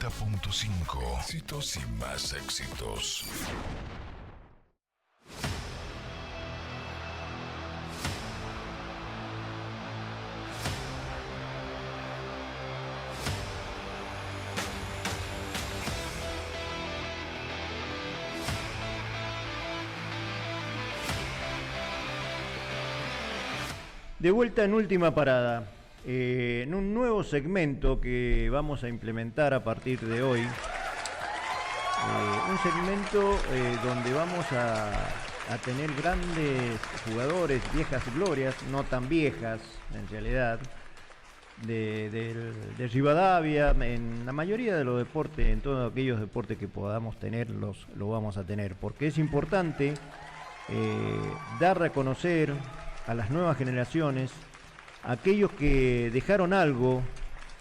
90.5. Éxitos y más éxitos. De vuelta en Última Parada, en un nuevo segmento que vamos a implementar a partir de hoy. Un segmento donde vamos a tener grandes jugadores, viejas glorias, no tan viejas en realidad, de Rivadavia, en la mayoría de los deportes, en todos aquellos deportes que podamos tener, lo vamos a tener, porque es importante dar a conocer a las nuevas generaciones, aquellos que dejaron algo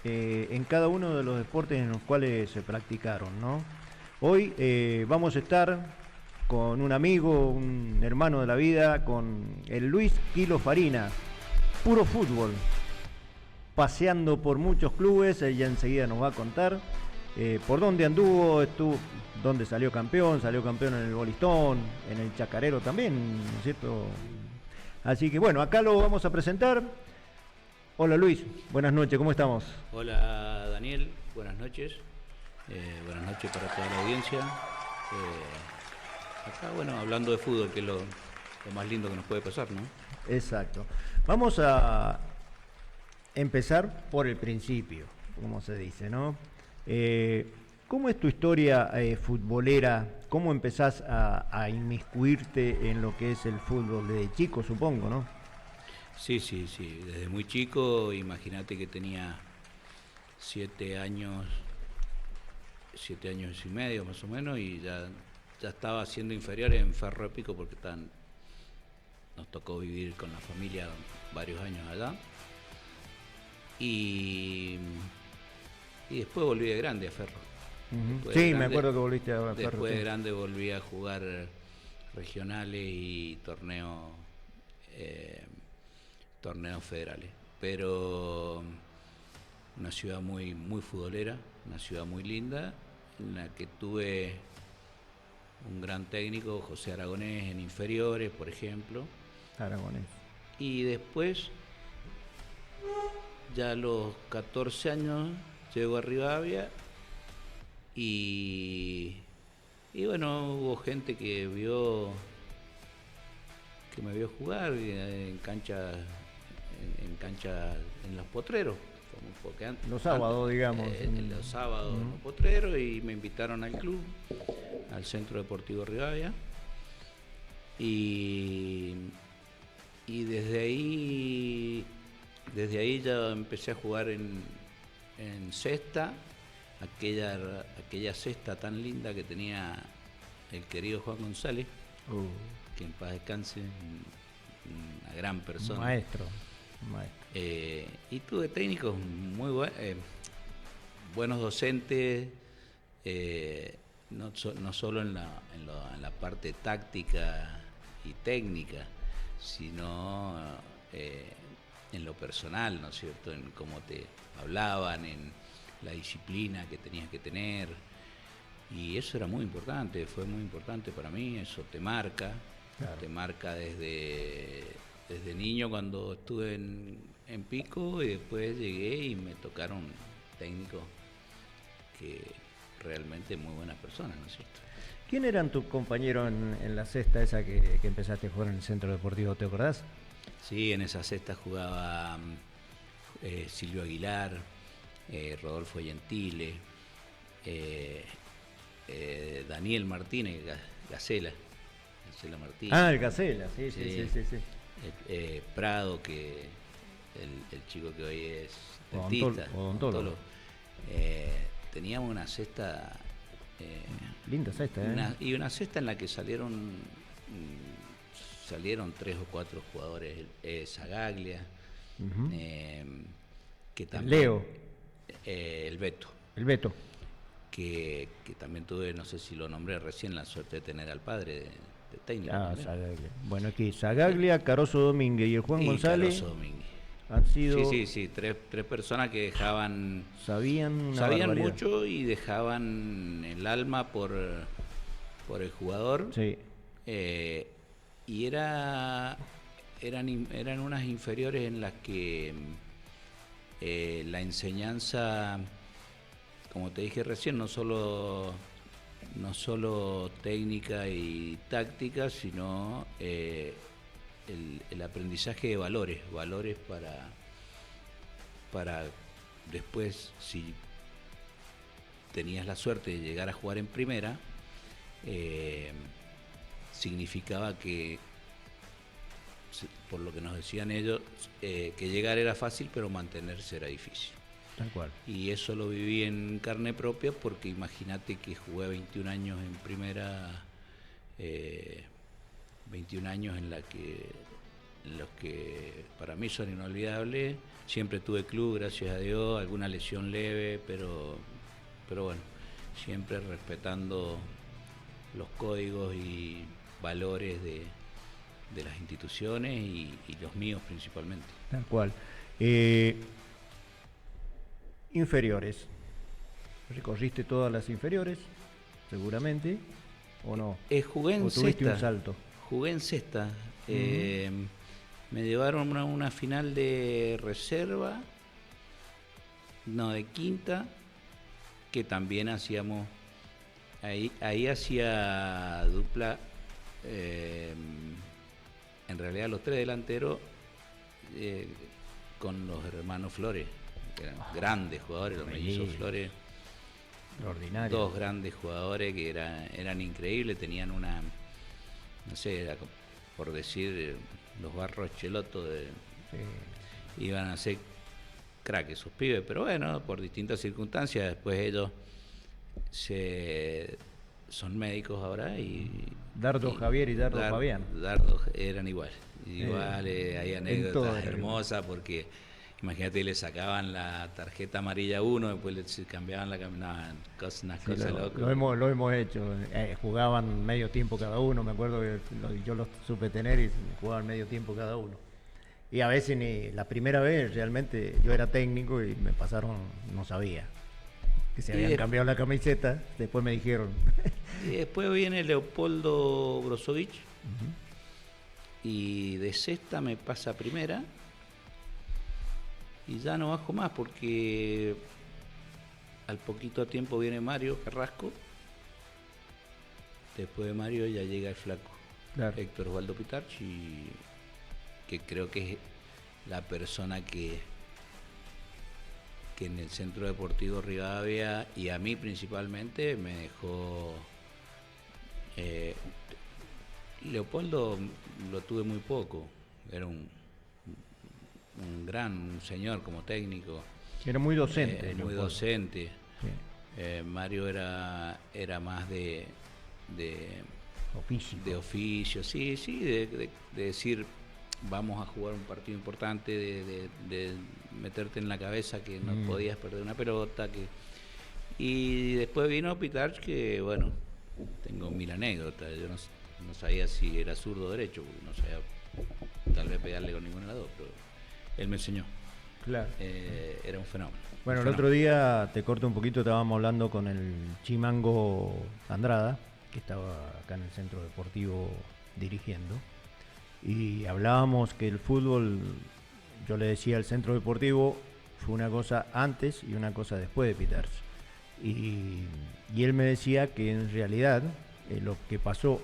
en cada uno de los deportes en los cuales se practicaron, ¿no? Hoy vamos a estar con un amigo, un hermano de la vida, con el Luis Quilo Farina, puro fútbol, paseando por muchos clubes. Ella enseguida nos va a contar por dónde anduvo, dónde salió campeón en el Bolistón, en el Chacarero también, ¿no es cierto? Así que bueno, acá lo vamos a presentar. Hola Luis, buenas noches, ¿cómo estamos? Hola Daniel, buenas noches. Buenas noches para toda la audiencia. Acá, bueno, hablando de fútbol, que es lo más lindo que nos puede pasar, ¿no? Exacto. Vamos a empezar por el principio, como se dice, ¿no? ¿Cómo es tu historia futbolera? ¿Cómo empezás a inmiscuirte en lo que es el fútbol? Desde chico, supongo, ¿no? Sí. Desde muy chico, imagínate que tenía 7 años y medio más o menos, y ya estaba haciendo inferiores en Ferro Épico porque nos tocó vivir con la familia varios años allá. Y después volví de grande a Ferro. Sí, me acuerdo que volviste a Ferro. Después de grande volví a jugar regionales y torneos federales. Pero una ciudad muy, muy futbolera, una ciudad muy linda, en la que tuve un gran técnico, José Aragonés, en inferiores, por ejemplo. Aragonés. Y después, ya a los 14 años, llego a Rivadavia. Y bueno, hubo gente que me vio jugar en cancha en los potreros, los sábados, digamos. En los sábados en los potreros, y me invitaron al club, al Centro Deportivo Rivadavia, y desde ahí ya empecé a jugar en cesta. Aquella cesta tan linda que tenía el querido Juan González, que en paz descanse, una gran persona. Maestro. Y tuve técnicos muy buenos docentes, no solo en la parte táctica y técnica, sino en lo personal, ¿no es cierto? En cómo te hablaban, en la disciplina que tenías que tener, y eso era muy importante, fue muy importante para mí. Eso te marca, claro. Te marca desde niño, cuando estuve en Pico, y después llegué y me tocaron técnicos que realmente muy buenas personas, ¿no es cierto? ¿Quién eran tus compañeros en la cesta esa que empezaste a jugar en el Centro Deportivo, te acordás? Sí, en esa cesta jugaba Silvio Aguilar, Rodolfo Gentile, Daniel Martínez, Gacela Martínez. Ah, el Gacela, sí. Prado, que el chico que hoy es dentista, odontólogo. Teníamos una cesta, linda cesta, y una cesta en la que salieron 3 o 4 jugadores, Zagaglia, que también, Leo, el Beto, que también tuve, no sé si lo nombré recién, la suerte de tener al padre de técnico. Zagaglia. Bueno, aquí Zagaglia, Caroso Domínguez y el Juan González. Caroso Domínguez. Han sido... Sí, tres personas que dejaban... Sabían Sabían mucho y dejaban el alma por el jugador. Sí. Y eran unas inferiores en las que la enseñanza, como te dije recién, no solo técnica y táctica, sino el aprendizaje de valores para después, si tenías la suerte de llegar a jugar en primera, significaba que, por lo que nos decían ellos, que llegar era fácil, pero mantenerse era difícil. Tal cual. Y eso lo viví en carne propia, porque imagínate que jugué 21 años en primera, 21 años en los que para mí son inolvidables. Siempre tuve club, gracias a Dios, alguna lesión leve, pero bueno, siempre respetando los códigos y valores de las instituciones y los míos principalmente. Tal cual. Inferiores. ¿Recorriste todas las inferiores? Seguramente. ¿O no? Jugué en ¿O tuviste sexta. un salto? Jugué en sexta. Me llevaron a una final de reserva, no, de quinta, que también hacíamos. Ahí hacía dupla. En realidad los tres delanteros con los hermanos Flores, que eran grandes jugadores, los mellizos Flores, Extraordinario. dos grandes jugadores que eran increíbles, tenían una, no sé, por decir, los Barros Cheloto, iban a ser crack esos pibes, pero bueno, por distintas circunstancias, después ellos son médicos ahora y... Dardo Javier y Dardo Fabián. Dardo eran iguales, hay anécdotas todo, hermosas, porque imagínate, le sacaban la tarjeta amarilla a uno, después le cambiaban la camisa, unas cosas locas. Lo hemos hecho. Jugaban medio tiempo cada uno, me acuerdo que yo los supe tener y jugaban medio tiempo cada uno. Y a veces la primera vez realmente yo era técnico y me pasaron, no sabía que se habían cambiado la camiseta, después me dijeron. Y después viene Leopoldo Brozovic, y de sexta me pasa a primera, y ya no bajo más porque al poquito tiempo viene Mario Carrasco, después de Mario ya llega el flaco, claro. Héctor Osvaldo Pitarch, que creo que es la persona que en el Centro Deportivo Rivadavia, y a mí principalmente, me dejó. Leopoldo lo tuve muy poco, era un señor como técnico. Era muy docente. Muy docente. Sí. Mario era más de oficio, sí, de decir, vamos a jugar un partido importante, de meterte en la cabeza que no podías perder una pelota. Y después vino Pitarch, que bueno, tengo 1000 anécdotas. Yo no sabía si era zurdo o derecho, porque no sabía tal vez pegarle con ninguna de las dos, pero él me enseñó. Claro. Era un fenómeno. Bueno, el otro día, te corto un poquito, estábamos hablando con el Chimango Andrada, que estaba acá en el Centro Deportivo dirigiendo, y hablábamos que el fútbol, yo le decía, el Centro Deportivo fue una cosa antes y una cosa después de Pitarch. Y él me decía que en realidad lo que pasó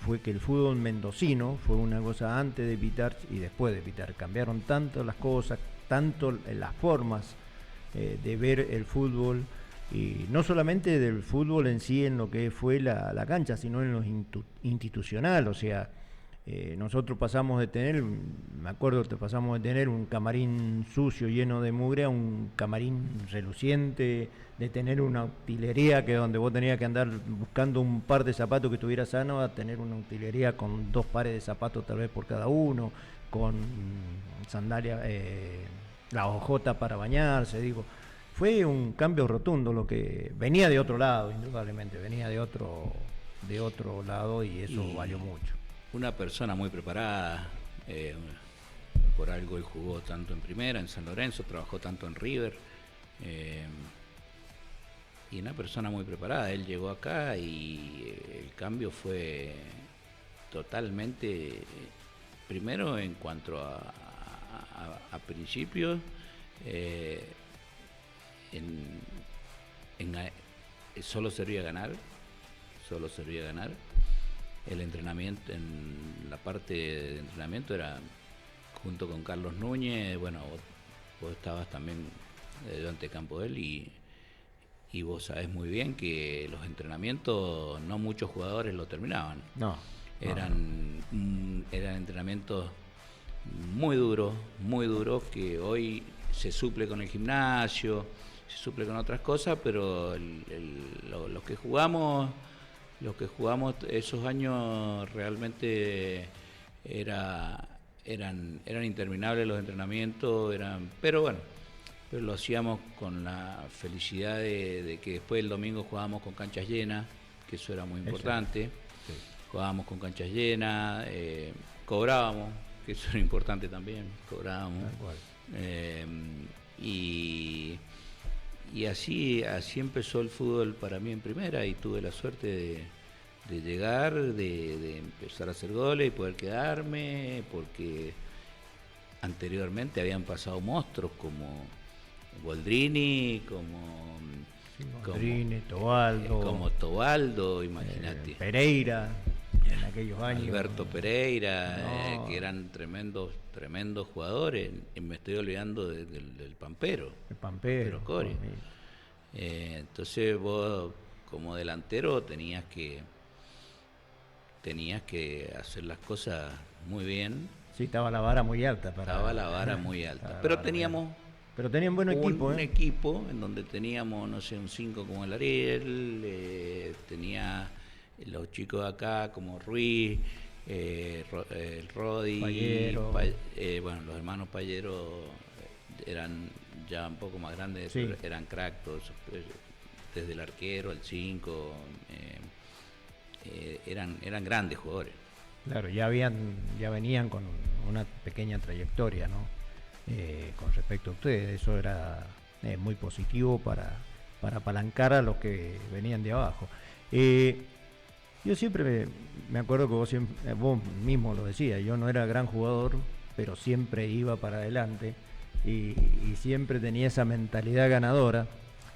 fue que el fútbol mendocino fue una cosa antes de Pitarch y después de Pitarch. Cambiaron tanto las cosas, tanto las formas de ver el fútbol, y no solamente del fútbol en sí, en lo que fue la cancha, sino en lo institucional. O sea, nosotros pasamos de tener, me acuerdo, pasamos de tener un camarín sucio lleno de mugre a un camarín reluciente, de tener una utilería que donde vos tenías que andar buscando un par de zapatos que estuviera sano, a tener una utilería con 2 pares de zapatos tal vez por cada uno, con sandalias, la hojota para bañarse, digo. Fue un cambio rotundo, lo que venía de otro lado, indudablemente, venía de otro lado, y eso valió mucho. Una persona muy preparada, por algo él jugó tanto en Primera, en San Lorenzo, trabajó tanto en River. Y una persona muy preparada. Él llegó acá y el cambio fue totalmente, primero en cuanto a principios, solo servía ganar, solo servía ganar. El entrenamiento, en la parte de entrenamiento era junto con Carlos Núñez, bueno, vos estabas también de ayudante de campo de él y vos sabés muy bien que los entrenamientos no muchos jugadores lo terminaban. No. Eran entrenamientos muy duros, que hoy se suple con el gimnasio, se suple con otras cosas, pero los que jugamos esos años realmente eran interminables los entrenamientos, pero bueno, pero lo hacíamos con la felicidad de que después el domingo jugábamos con canchas llenas, que eso era muy importante. Sí. Jugábamos con canchas llenas, cobrábamos, que eso era importante también, cobrábamos. Y así empezó el fútbol para mí en Primera, y tuve la suerte de llegar, de empezar a hacer goles y poder quedarme, porque anteriormente habían pasado monstruos como Boldrini, como Tobaldo, imagínate. Pereira, en aquellos años. Alberto Pereira, que eran tremendos jugadores. Me estoy olvidando del Pampero. El Pampero. Cori. Entonces vos, como delantero, tenías que hacer las cosas muy bien. Sí, estaba la vara muy alta. Estaba la vara muy alta. Pero tenían buen equipo. Un equipo en donde teníamos, no sé, un 5 como el Ariel, tenía los chicos de acá como Ruiz, el Rodi, bueno, los hermanos Payero eran ya un poco más grandes, sí. Eran crack todos, desde el arquero, el 5, eran grandes jugadores. Claro, ya venían con una pequeña trayectoria, ¿no? Con respecto a ustedes, eso era muy positivo para apalancar a los que venían de abajo. Yo siempre me acuerdo que vos mismo lo decías, yo no era gran jugador, pero siempre iba para adelante y siempre tenía esa mentalidad ganadora,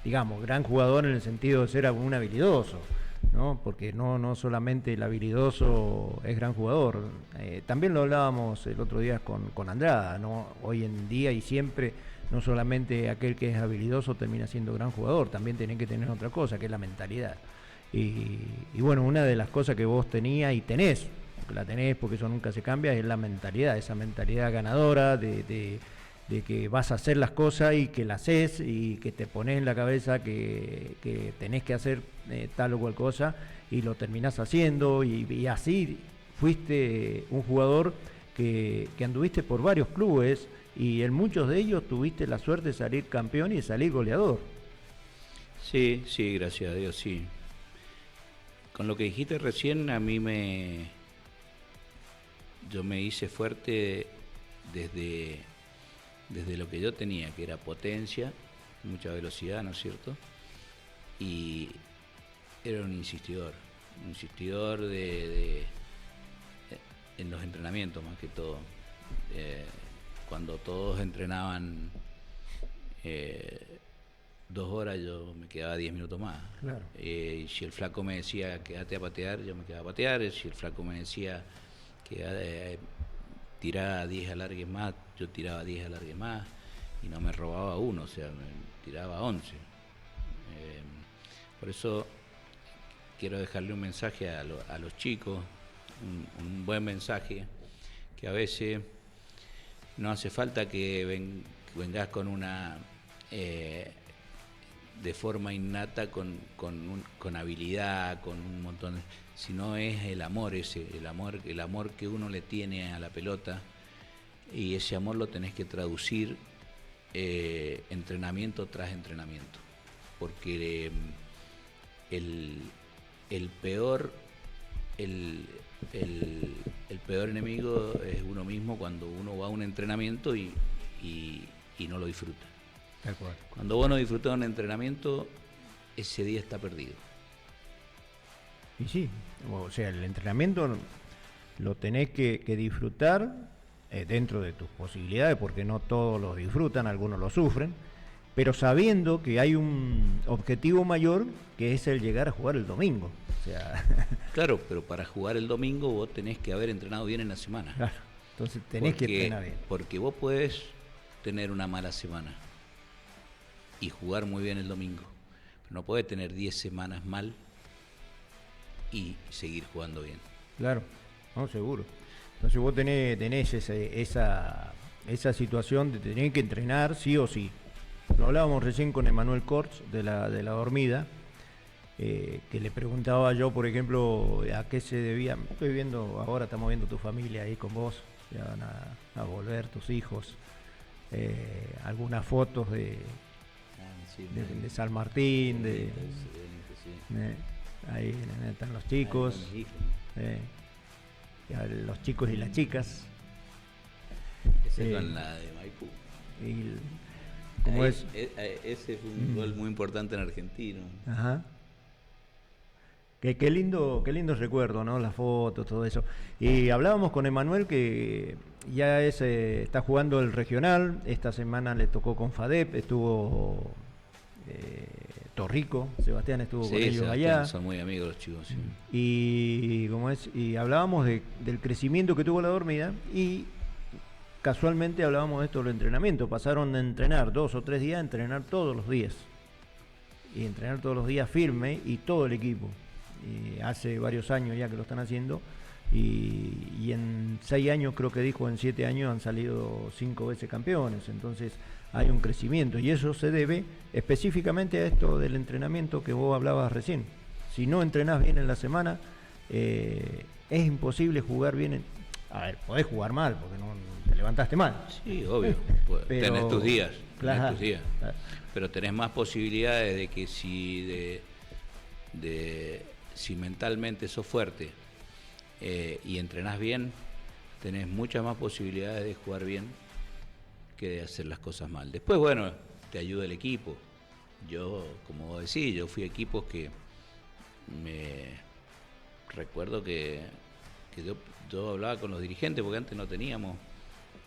digamos, gran jugador en el sentido de ser un habilidoso, ¿no? Porque no solamente el habilidoso es gran jugador, también lo hablábamos el otro día con Andrada, ¿no? Hoy en día y siempre, no solamente aquel que es habilidoso termina siendo gran jugador, también tienen que tener otra cosa, que es la mentalidad. Y bueno, una de las cosas que vos tenías y tenés, la tenés porque eso nunca se cambia, es la mentalidad, esa mentalidad ganadora de que vas a hacer las cosas y que las haces y que te pones en la cabeza que tenés que hacer tal o cual cosa y lo terminás haciendo y así fuiste un jugador que anduviste por varios clubes y en muchos de ellos tuviste la suerte de salir campeón y de salir goleador. Sí, gracias a Dios, sí. Con lo que dijiste recién, yo me hice fuerte desde lo que yo tenía, que era potencia, mucha velocidad, ¿no es cierto? Y era un insistidor en los entrenamientos más que todo. Cuando todos entrenaban 2 horas, yo me quedaba 10 minutos más. Claro. Y si el flaco me decía quédate a patear, yo me quedaba a patear. Si el flaco me decía que tiraba 10 alargues más, yo tiraba 10 alargues más y no me robaba uno, o sea, me tiraba 11. Por eso quiero dejarle un mensaje a los chicos, un buen mensaje, que a veces no hace falta que vengas con una de forma innata, con habilidad, con un montón, sino es el amor el amor que uno le tiene a la pelota, y ese amor lo tenés que traducir entrenamiento tras entrenamiento, porque el peor el, el peor enemigo es uno mismo cuando uno va a un entrenamiento y no lo disfruta. Tal cual. Cuando vos no disfrutás un entrenamiento, ese día está perdido. Y sí, o sea, el entrenamiento lo tenés que disfrutar dentro de tus posibilidades, porque no todos lo disfrutan, algunos lo sufren, pero sabiendo que hay un objetivo mayor, que es el llegar a jugar el domingo. O sea, Claro, pero para jugar el domingo vos tenés que haber entrenado bien en la semana. claro, entonces tenés que entrenar bien. Porque vos podés tener una mala semana y jugar muy bien el domingo, pero no podés tener 10 semanas mal y seguir jugando bien. Claro, no, seguro. Entonces vos tenés esa situación de tener que entrenar sí o sí. Lo hablábamos recién con Emanuel Corts de la dormida, que le preguntaba yo, por ejemplo, a qué se debía. Estoy viendo, ahora estamos viendo tu familia ahí con vos, ya van a volver tus hijos, algunas fotos de San Martín, ahí están los chicos, los chicos y las chicas. Ese con la de Maipú. ¿Cómo es? Ese fue un gol muy importante en Argentino. Ajá. Qué lindo recuerdo, ¿no? Las fotos, todo eso. Y hablábamos con Emanuel que ya está jugando el regional. Esta semana le tocó con FADEP, estuvo Torrico, Sebastián estuvo con ellos allá. Son muy amigos los chicos. Sí. Y hablábamos del crecimiento que tuvo la dormida y casualmente hablábamos de esto del entrenamiento. Pasaron de entrenar 2 o 3 días a entrenar todos los días. Y entrenar todos los días firme y todo el equipo. Y hace varios años ya que lo están haciendo. Y en 6 años, creo que dijo, en 7 años han salido 5 veces campeones. Entonces hay un crecimiento. Y eso se debe específicamente a esto del entrenamiento que vos hablabas recién. Si no entrenás bien en la semana, es imposible jugar bien. A ver, podés jugar mal porque no te levantaste mal. Sí, obvio. Pero, tenés tus días. Claro, pero tenés más posibilidades de que si mentalmente sos fuerte y entrenás bien, tenés muchas más posibilidades de jugar bien que de hacer las cosas mal. Después, bueno, te ayuda el equipo. Yo, como vos decís, yo fui a equipos que me recuerdo que yo hablaba con los dirigentes, porque antes no teníamos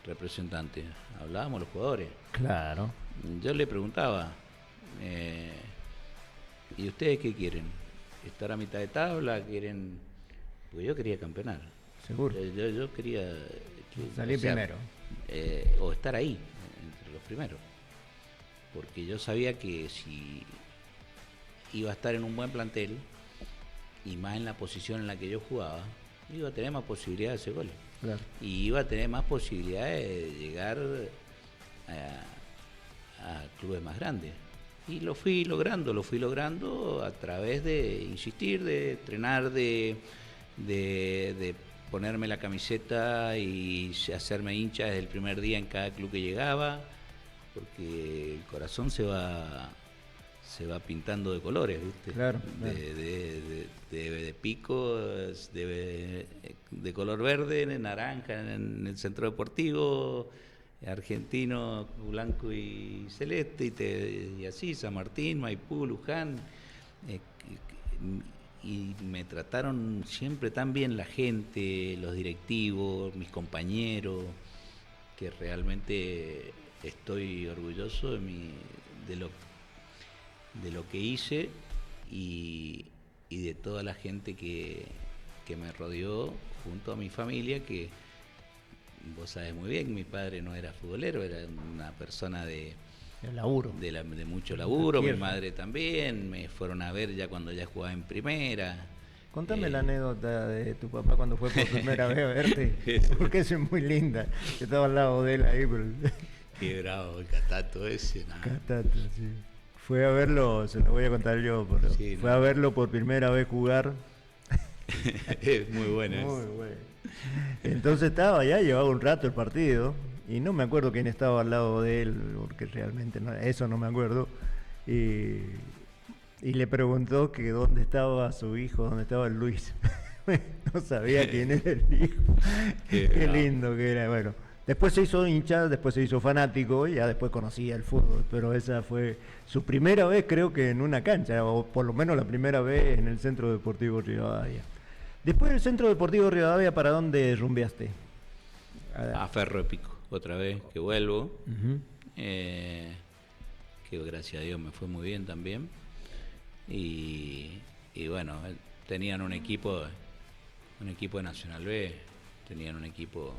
representantes, hablábamos los jugadores. Claro. Yo le preguntaba, ¿y ustedes qué quieren? ¿Estar a mitad de tabla? ¿Quieren? Porque yo quería campeonar. Seguro. Yo quería salir primero. O estar ahí, entre los primeros. Porque yo sabía que si iba a estar en un buen plantel, y más en la posición en la que yo jugaba, iba a tener más posibilidades de hacer goles. Claro. Y iba a tener más posibilidades de llegar a clubes más grandes. Y lo fui logrando a través de insistir, de entrenar, de ponerme la camiseta y hacerme hincha desde el primer día en cada club que llegaba, porque el corazón se va pintando de colores, ¿viste? Claro. De pico, de color verde, de naranja en el centro deportivo, argentino, blanco y celeste, y así, San Martín, Maipú, Luján, y me trataron siempre tan bien la gente, los directivos, mis compañeros, que realmente estoy orgulloso de lo que hice y de toda la gente que me rodeó junto a mi familia, que vos sabés muy bien, mi padre no era futbolero, era una persona de laburo. De mucho laburo, mi madre también, me fueron a ver ya cuando ya jugaba en primera. Contame la anécdota de tu papá cuando fue por primera vez a verte, porque eso es muy linda. Yo estaba al lado de él ahí. Pero... Qué bravo, el Catato ese. ¿No? Catato, sí. Fue a verlo, se lo voy a contar yo, pero sí, fue a verlo por primera vez jugar. Es muy bueno. Muy bueno. Entonces estaba ya, llevaba un rato el partido, y no me acuerdo quién estaba al lado de él, porque realmente eso no me acuerdo. Y le preguntó que dónde estaba su hijo, dónde estaba el Luis, No sabía quién era el hijo. Qué lindo que era. Bueno, después se hizo hincha, después se hizo fanático y ya después conocía el fútbol. Pero esa fue su primera vez, creo que en una cancha, o por lo menos la primera vez en el Centro Deportivo Rivadavia. Después del Centro Deportivo Rivadavia, ¿para dónde rumbeaste? A Ferro Épico, otra vez que vuelvo. Uh-huh. Que gracias a Dios me fue muy bien también. Y bueno, tenían un equipo de Nacional B, tenían un equipo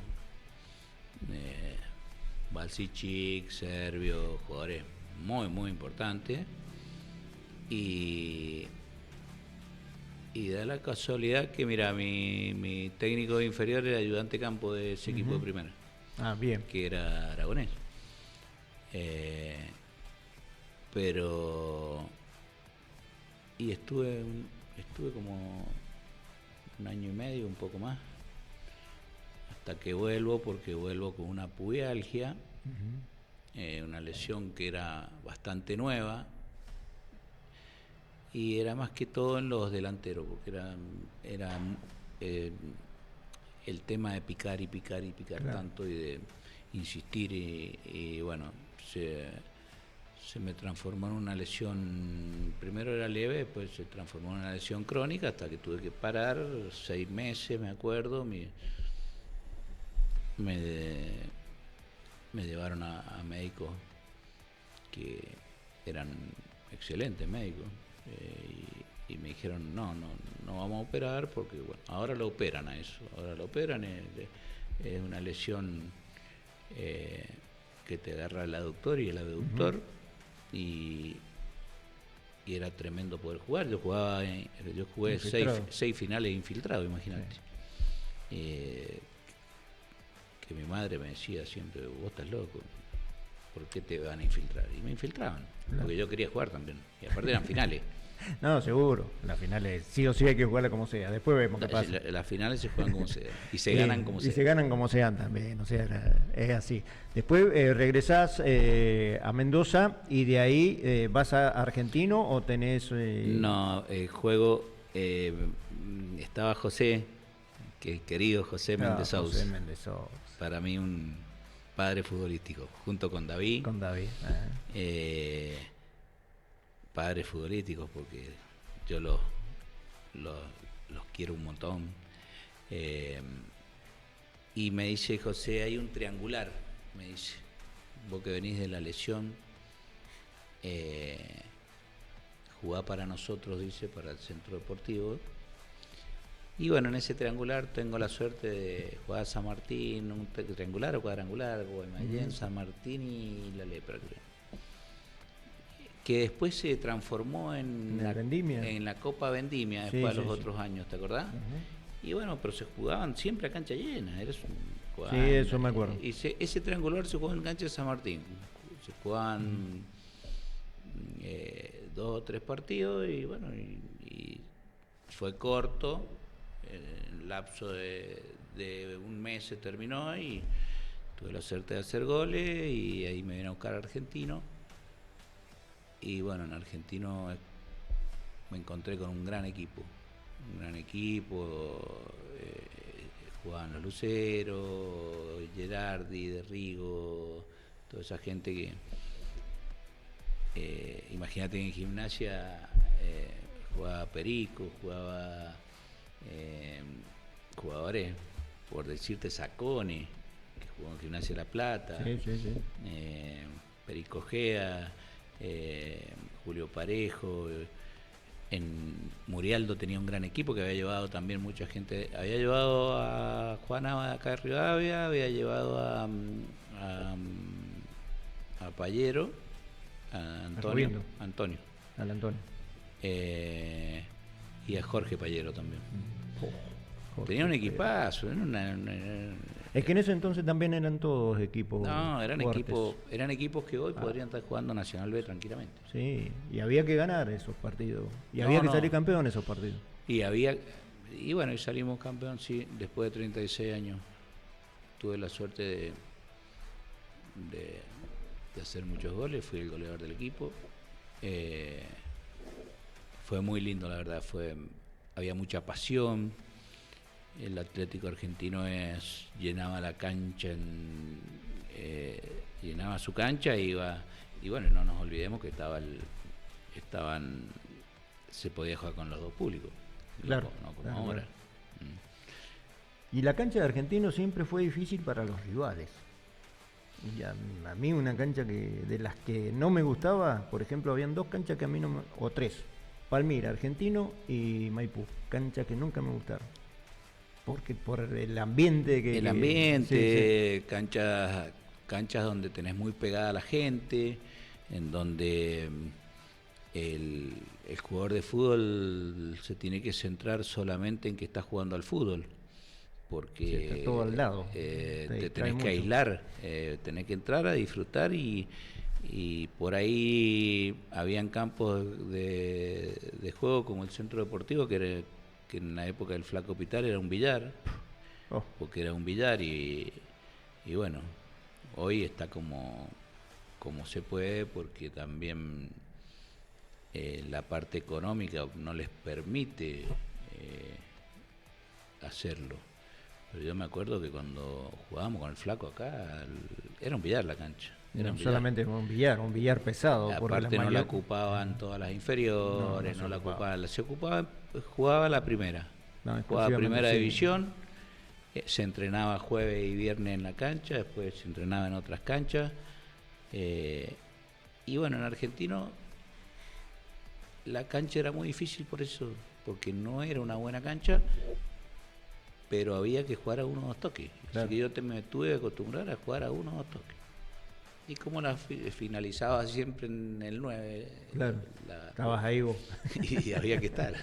Balsichik, Servio, jugadores muy importantes. Y da la casualidad que, mira, mi técnico inferior era ayudante campo de ese equipo de primera. Ah, bien. Que era aragonés. Pero... Y estuve como un año y medio, un poco más, hasta que vuelvo, porque vuelvo con una pubialgia, una lesión que era bastante nueva, y era más que todo en los delanteros, porque era el tema de picar claro, tanto, y de insistir, y bueno, se me transformó en una lesión. Primero era leve, después se transformó en una lesión crónica, hasta que tuve que parar 6 meses, me acuerdo. Me llevaron a médicos que eran excelentes médicos, y me dijeron no vamos a operar, porque bueno, ahora lo operan, es una lesión que te agarra el aductor y el abductor. Y era tremendo poder jugar. Yo jugué 6 finales infiltrados, imagínate. Que mi madre me decía siempre: vos estás loco, ¿por qué te van a infiltrar? Y me infiltraban, porque yo quería jugar también, y aparte eran finales. No, seguro, las finales sí o sí hay que jugarla como sea, después vemos qué pasa. Las finales se juegan como sea, y se ganan como sea. Y se ganan como sean también, o sea, es así. Después regresás a Mendoza, y de ahí vas a Argentino, o tenés... No, juego, estaba José, que querido José Mendezous. José Mendezous. Para mí un padre futbolístico, junto con David. Con David. Padres futbolísticos, porque yo los quiero un montón. Y me dice: José, hay un triangular, me dice, vos que venís de la lesión, jugá para nosotros, dice, para el Centro Deportivo. Y bueno, en ese triangular tengo la suerte de jugar a San Martín, un triangular o cuadrangular, Guaymallén, San Martín y La Lepra, creo, que después se transformó en la Copa Vendimia, después de los otros años, ¿te acordás? Y bueno, pero se jugaban siempre a cancha llena. Sí, eso me acuerdo. Y ese triangular se jugó en cancha de San Martín. Se jugaban 2 o 3 partidos, y bueno, y fue corto. En el lapso de un mes se terminó, y tuve la suerte de hacer goles, y ahí me vine a buscar a Argentino. Y bueno, en Argentino me encontré con un gran equipo. Jugaban los Luceros, Gerardi, De Rigo, toda esa gente que, imagínate, en Gimnasia jugaba Perico, jugaba jugadores, por decirte, Sacone, que jugó en Gimnasia La Plata, Perico Gea, Julio Parejo. En Murialdo tenía un gran equipo que había llevado también mucha gente. Había llevado a Juana acá de Rivadavia, había llevado a Payero, a Antonio. Al Antonio. Y a Jorge Payero también. Tenía un equipazo. Es que en ese entonces también eran todos equipos. No, eran fuertes. equipos que hoy podrían estar jugando Nacional B tranquilamente. Sí, y había que ganar esos partidos. Y había que salir campeón esos partidos. Y bueno, y salimos campeón, sí, después de 36 años. Tuve la suerte de hacer muchos goles, fui el goleador del equipo. Fue muy lindo, la verdad. Había mucha pasión. el Atlético Argentino llenaba la cancha, llenaba su cancha y bueno, no nos olvidemos que se podía jugar con los dos públicos, Claro, no como claro, ahora. claro. Y la cancha de Argentino siempre fue difícil para los rivales. Y a mí una cancha de las que no me gustaba, por ejemplo, habían dos canchas que a mí o tres, Palmira, Argentino y Maipú, canchas que nunca me gustaron. Porque por el ambiente El ambiente, sí. Canchas donde tenés muy pegada a la gente, en donde el jugador de fútbol se tiene que centrar solamente en que está jugando al fútbol, porque sí, está todo al lado. te tenés que aislar, tenés que entrar a disfrutar y por ahí habían campos de juego como el Centro Deportivo que en la época del Flaco Pitar era un billar, porque era un billar y bueno, hoy está como se puede, porque también la parte económica no les permite hacerlo. Pero yo me acuerdo que cuando jugábamos con el Flaco acá, era un billar la cancha. No solamente un billar pesado. Aparte no la ocupaban todas las inferiores, no la ocupaban, jugaba la primera. Jugaba primera división, se entrenaba jueves y viernes en la cancha, después se entrenaba en otras canchas. Y bueno, en Argentino la cancha era muy difícil por eso, porque no era una buena cancha, pero había que jugar a 1 o 2 toques. Claro. Así que yo me tuve que acostumbrar a jugar a 1 o 2 toques. Y como la finalizaba siempre en el 9. Claro, estabas ahí vos. Y había que estar.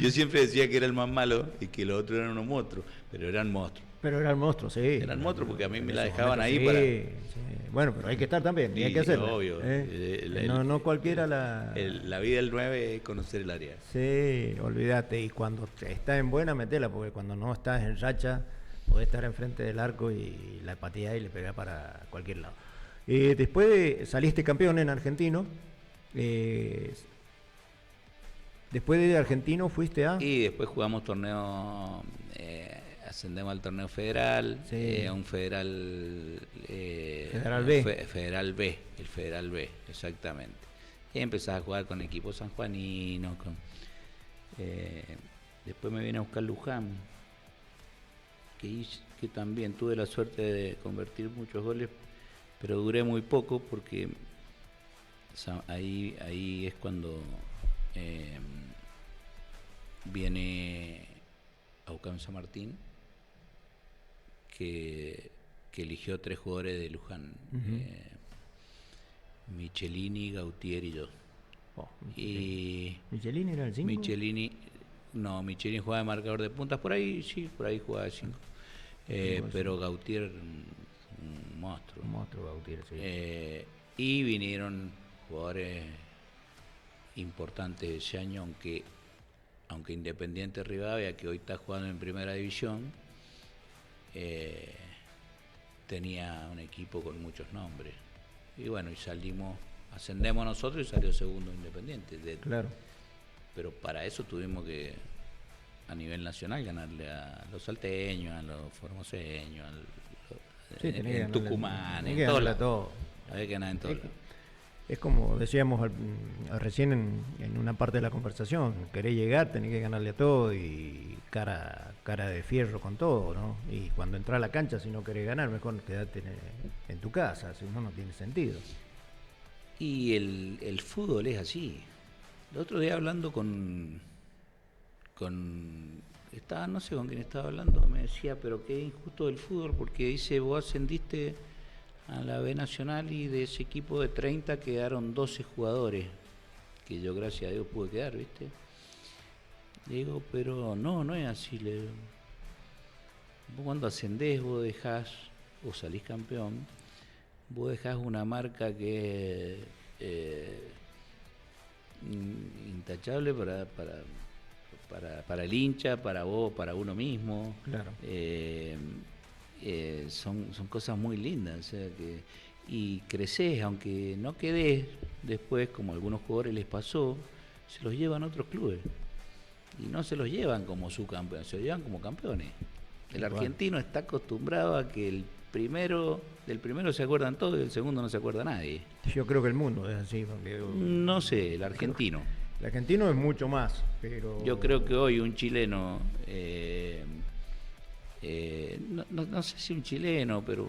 Yo siempre decía que era el más malo y que los otros eran unos monstruos, pero eran monstruos. Pero eran monstruos, sí. Eran monstruos porque a mí me la dejaban ahí sí, para... Sí. Bueno, pero hay que estar también, y hay que hacerlo. Obvio. No cualquiera la vida del 9 es conocer el área. Sí, olvídate. Y cuando estás en buena, metela, porque cuando no estás en racha, podés estar enfrente del arco y la pateás y le pegás para cualquier lado. Después saliste campeón en Argentino. Después de Argentino fuiste a... Y después jugamos torneo, ascendemos al torneo federal, sí. Un federal... Federal B. Federal B, el Federal B, exactamente. Y empezás a jugar con equipos sanjuaninos. Después me vine a buscar Luján, que también tuve la suerte de convertir muchos goles, pero duré muy poco porque ahí es cuando... viene Aucán San Martín, que eligió 3 jugadores de Luján, Michelini, Gautier y yo. ¿Michelini era el 5? Michelini jugaba de marcador de puntas, por ahí jugaba de 5. Pero Gautier, un monstruo. Un monstruo Gautier, sí. Y vinieron jugadores importantes ese año, aunque Independiente Rivadavia, que hoy está jugando en primera división, tenía un equipo con muchos nombres. Y bueno, ascendemos nosotros y salió segundo Independiente. Claro. Pero para eso tuvimos que, a nivel nacional, ganarle a los salteños, a los formoseños, en Tucumán, en todo. Había que ganar en todo. Es como decíamos recién en una parte de la conversación, querés llegar, tenés que ganarle a todo y cara de fierro con todo, ¿no? Y cuando entras a la cancha, si no querés ganar, mejor quedate en tu casa, si no tiene sentido. Y el fútbol es así. El otro día hablando no sé con quién estaba hablando, me decía, pero qué injusto del fútbol, porque dice, vos ascendiste a la B Nacional y de ese equipo de 30 quedaron 12 jugadores, que yo gracias a Dios pude quedar, ¿viste? Le digo, pero no es así. Vos cuando ascendés, vos dejás, o salís campeón, vos dejás una marca que es intachable para el hincha, para vos, para uno mismo. Claro. Son cosas muy lindas, o sea y creces, aunque no quedes después, como a algunos jugadores les pasó, se los llevan a otros clubes. y no se los llevan como subcampeones, se los llevan como campeones. El Igual. argentino está acostumbrado a que del primero se acuerdan todos y del segundo no se acuerda nadie. Yo creo que el mundo es así, porque No sé, el argentino. el argentino es mucho más, pero Yo creo que hoy un chileno, no sé si un chileno, pero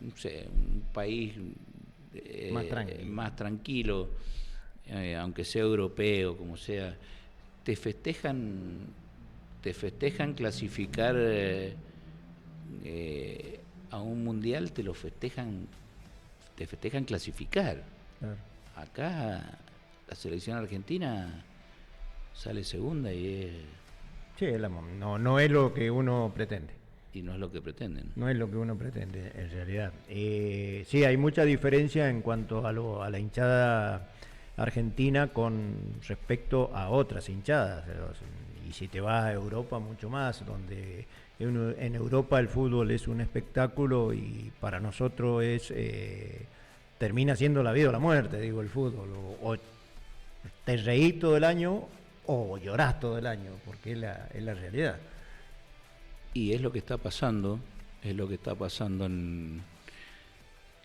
no sé, un país más tranquilo, aunque sea europeo, como sea, te festejan clasificar a un mundial, te festejan clasificar. Claro. Acá la selección argentina sale segunda Sí, no es lo que uno pretende. y no es lo que pretenden. No es lo que uno pretende, en realidad. Sí, hay mucha diferencia en cuanto a la hinchada argentina con respecto a otras hinchadas. Y si te vas a Europa, mucho más, donde en Europa el fútbol es un espectáculo y para nosotros termina siendo la vida o la muerte, digo, el fútbol. O te reís todo el año o llorás todo el año, porque es la realidad. Y es lo que está pasando,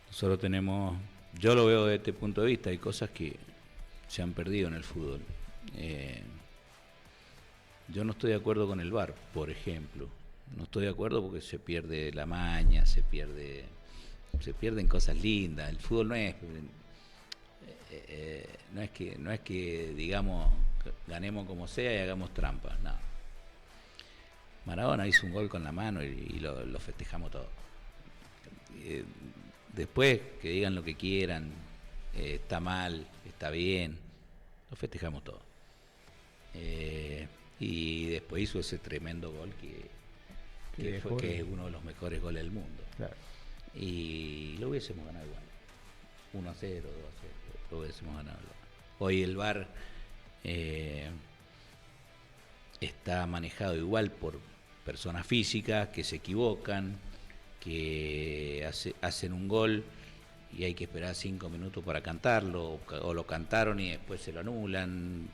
nosotros tenemos, yo lo veo desde este punto de vista, hay cosas que se han perdido en el fútbol. Yo no estoy de acuerdo con el VAR, por ejemplo. No estoy de acuerdo porque se pierde la maña, se pierden cosas lindas. El fútbol no es que digamos ganemos como sea y hagamos trampas, no. Maradona hizo un gol con la mano y lo festejamos todo. Después que digan lo que quieran, está mal, está bien, lo festejamos todo. Y después hizo ese tremendo gol que es uno de los mejores goles del mundo. Claro. Y lo hubiésemos ganado igual. 1-0, 2-0, lo hubiésemos ganado igual. Hoy el VAR está manejado igual por personas físicas que se equivocan, que hacen un gol y hay que esperar 5 minutos para cantarlo, o lo cantaron y después se lo anulan,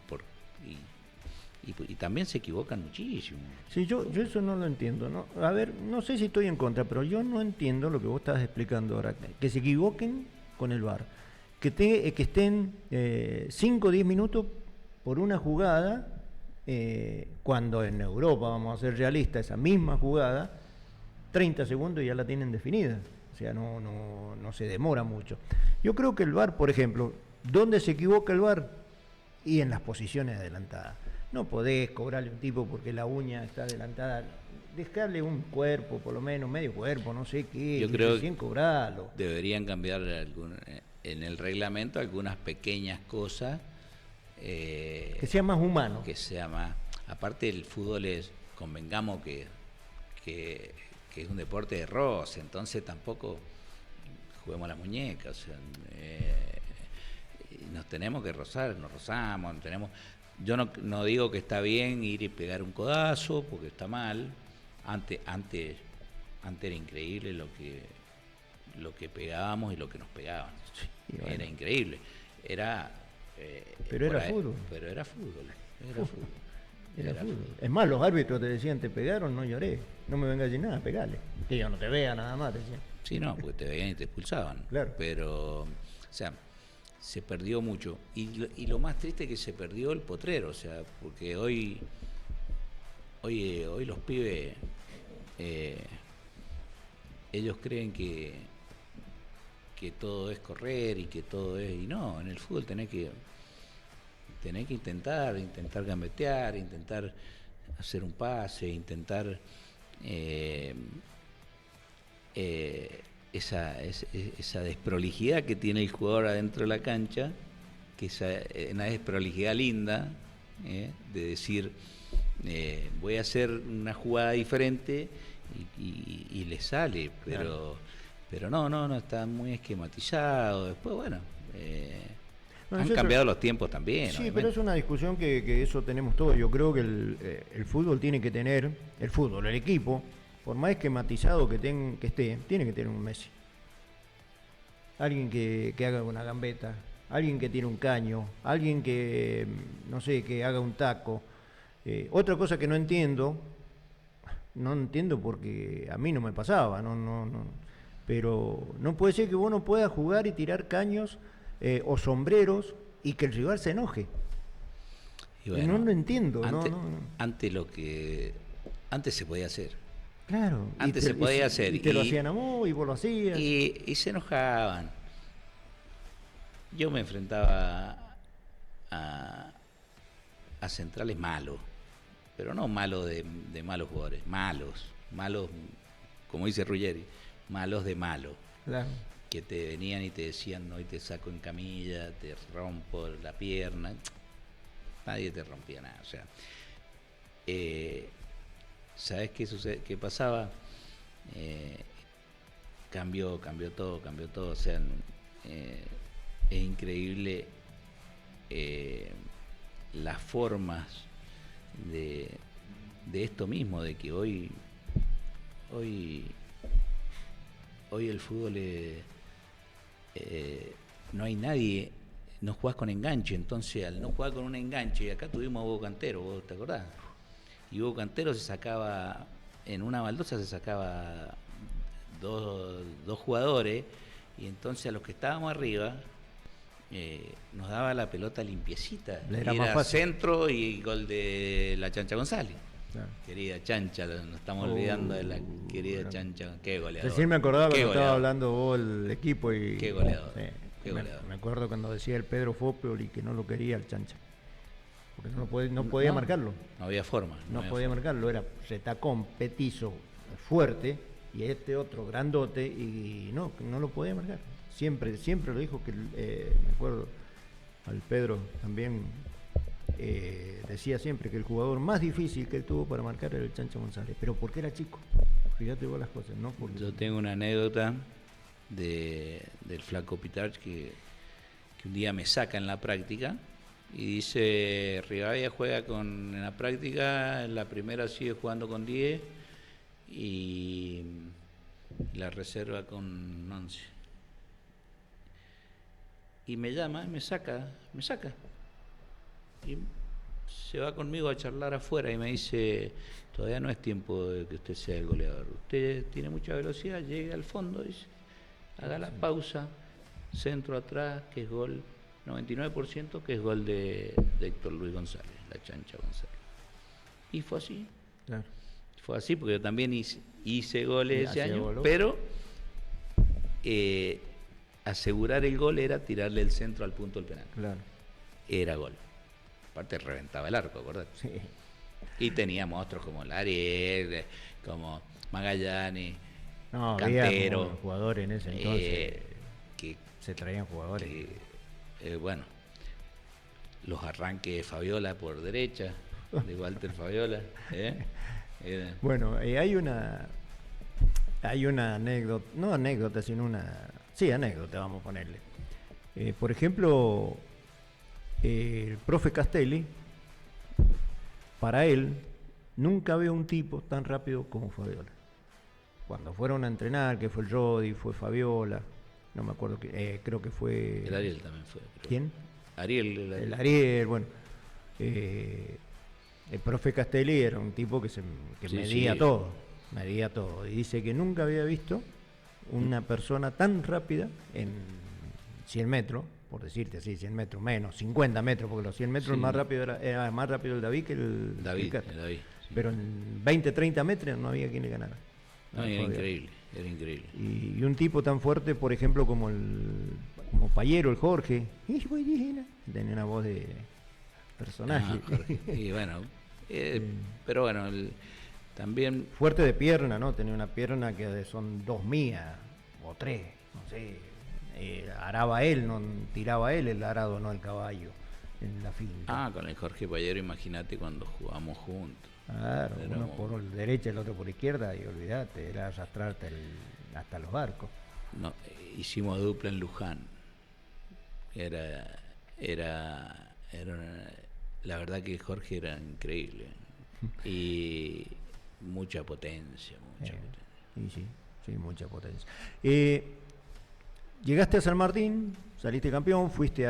y también se equivocan muchísimo. Sí, yo eso no lo entiendo, ¿no? A ver, no sé si estoy en contra, pero yo no entiendo lo que vos estás explicando ahora. Que se equivoquen con el VAR. Que estén 5 o 10 minutos por una jugada, cuando en Europa, vamos a ser realistas, esa misma jugada, 30 segundos ya la tienen definida. O sea, no se demora mucho. Yo creo que el VAR, por ejemplo, ¿dónde se equivoca el VAR? Y en las posiciones adelantadas. No podés cobrarle a un tipo porque la uña está adelantada. Dejarle un cuerpo, por lo menos, medio cuerpo, no sé qué. Yo creo recién cobrarlo. Deberían cambiar en el reglamento algunas pequeñas cosas. Que sea más humano. Que sea más. Aparte, el fútbol convengamos que es un deporte de roce, entonces tampoco juguemos la muñeca. O sea, nos tenemos que rozar, nos rozamos, yo no digo que está bien ir y pegar un codazo, porque está mal. Antes era increíble lo que pegábamos y lo que nos pegaban. Sí, bueno. Era increíble. Pero era fútbol. Pero era fútbol. Era fútbol. Es más, los árbitros te decían, te pegaron, no lloré. No me vengas a nada, pegale. Que yo no te vea nada más, te decían. Sí, no, porque te veían y te expulsaban. Claro. Pero, o sea, se perdió mucho. Y lo más triste es que se perdió el potrero, o sea, porque hoy los pibes, ellos creen que todo es correr y que todo es... Y no, en el fútbol tenés que intentar gambetear, intentar hacer un pase, intentar esa desprolijidad que tiene el jugador adentro de la cancha, que es una desprolijidad linda, de decir, voy a hacer una jugada diferente y le sale, pero no, está muy esquematizado. Después, bueno, han cambiado los tiempos también. Sí, obviamente. pero es una discusión que eso tenemos todos. Yo creo que el fútbol tiene que tener, el equipo, por más esquematizado que esté, tiene que tener un Messi. Alguien que haga una gambeta, alguien que tire un caño, alguien que, no sé, que haga un taco. Otra cosa que no entiendo porque a mí no me pasaba, pero no puede ser que vos no puedas jugar y tirar caños o sombreros y que el rival se enoje. Y bueno, no lo entiendo. Antes se podía hacer. Claro. Antes se podía hacer. Y te lo hacían a vos y vos lo hacías. Y se enojaban. Yo me enfrentaba a centrales malos, pero no malos de malos jugadores, malos, como dice Ruggeri, malos de malo. Claro. Que te venían y te decían, hoy te saco en camilla, te rompo la pierna. Nadie te rompía nada. O sea, ¿sabes qué pasaba? Cambió todo. O sea, es increíble las formas de esto mismo, de que hoy el fútbol no hay nadie, no jugás con enganche. Entonces, al no jugar con un enganche, acá tuvimos a Hugo Cantero, ¿vos te acordás? Y Hugo Cantero se sacaba, en una baldosa se sacaba dos jugadores, y entonces a los que estábamos arriba nos daba la pelota limpiecita. Era y más era fácil. Centro y gol de la Chancha González. Claro. Querida Chancha, nos estamos olvidando de la querida Chancha. Qué goleador. Recién me acordaba Qué cuando estaba goleador. hablando vos el equipo y... Qué goleador. Sí, Qué goleador. me acuerdo cuando decía el Pedro Fopoli que no lo quería el Chancha. Porque no podía marcarlo. No había forma. No había podía forma. marcarlo. Era retacón, petizo, fuerte, y este otro grandote, y no lo podía marcar. Siempre lo dijo que, me acuerdo, al Pedro también decía siempre que el jugador más difícil que él tuvo para marcar era el Chancho González, pero porque era chico. Fíjate vos las cosas, ¿no? Porque... Yo tengo una anécdota del flaco Pitarch que un día me saca en la práctica y dice, Rivadavia juega en la práctica, en la primera sigue jugando con 10 y la reserva con 11. Y me llama, me saca. Y se va conmigo a charlar afuera y me dice, todavía no es tiempo de que usted sea el goleador. Usted tiene mucha velocidad, llegue al fondo, dice, haga la pausa, centro atrás, que es gol, 99% que es gol de Héctor Luis González, la Chancha González. Y fue así. Claro. Fue así porque yo también hice goles ese año, voló. pero asegurar el gol era tirarle el centro al punto del penal. Claro. Era gol. Aparte reventaba el arco, ¿verdad? Sí. Y teníamos otros como Lariel, como Magallanes, No, Cantero. había como jugadores en ese entonces. Que Se traían jugadores. bueno, los arranques de Fabiola por derecha, de Walter Fabiola. Bueno, hay una anécdota, no anécdota, sino anécdota, vamos a ponerle. Por ejemplo, el profe Castelli, para él, nunca veo un tipo tan rápido como Fabiola. Cuando fueron a entrenar, que fue el Rodi, fue Fabiola, no me acuerdo, creo que fue... El Ariel también fue. ¿Quién? El Ariel, bueno. El profe Castelli era un tipo que Sí, medía sí. todo. Y dice que nunca había visto una persona tan rápida en 100 metros, por decirte así, 100 metros menos, 50 metros, porque los 100 metros Sí. más rápido era más rápido el David que el David, Cata. el David, sí. Pero en 20, 30 metros no había quien le ganara. No, era increíble. Y un tipo tan fuerte, por ejemplo, como Payero, el Jorge, tenía una voz de personaje. Jorge. Y bueno, pero bueno, también Fuerte de pierna, ¿no? Tenía una pierna que son 2 mías o 3, no sé. Araba él, no tiraba él el arado, no el caballo, en la finca. con el Jorge Payero, imagínate cuando jugamos juntos. Claro, Era uno por derecha, el otro por izquierda, y olvídate, era arrastrarte hasta los barcos. No, hicimos dupla en Luján. La verdad que Jorge era increíble. Y mucha potencia. Y sí, mucha potencia. Llegaste a San Martín, saliste campeón, fuiste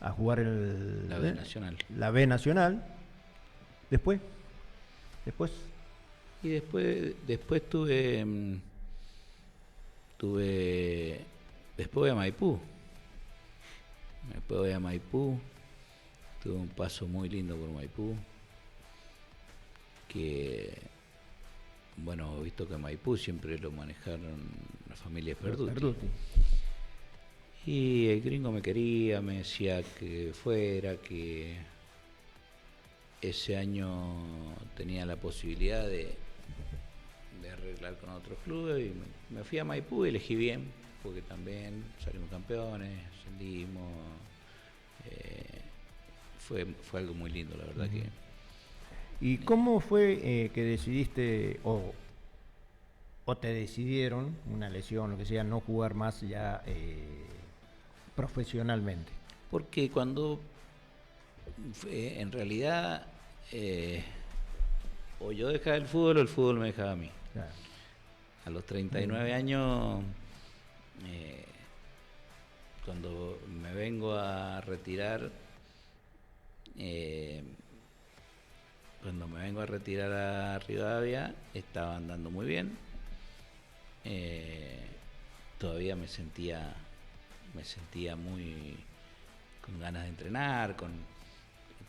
a jugar La B Nacional. La B Nacional. Después. Y después después voy a Maipú. Después voy a Maipú. Tuve un paso muy lindo por Maipú. Que, bueno, he visto que Maipú siempre lo manejaron la familia Perduti. Y el gringo me quería, me decía que fuera, que ese año tenía la posibilidad de arreglar con otros clubes, y me fui a Maipú y elegí bien, porque también salimos campeones, ascendimos, fue algo muy lindo, la verdad. Que ¿Y cómo fue que decidiste o te decidieron, una lesión, lo que sea, no jugar más ya profesionalmente? Porque cuando en realidad o yo dejaba el fútbol o el fútbol me dejaba a mí. Claro. A los 39 años, cuando me vengo a retirar, a Rivadavia, estaba andando muy bien. Todavía me sentía muy con ganas de entrenar,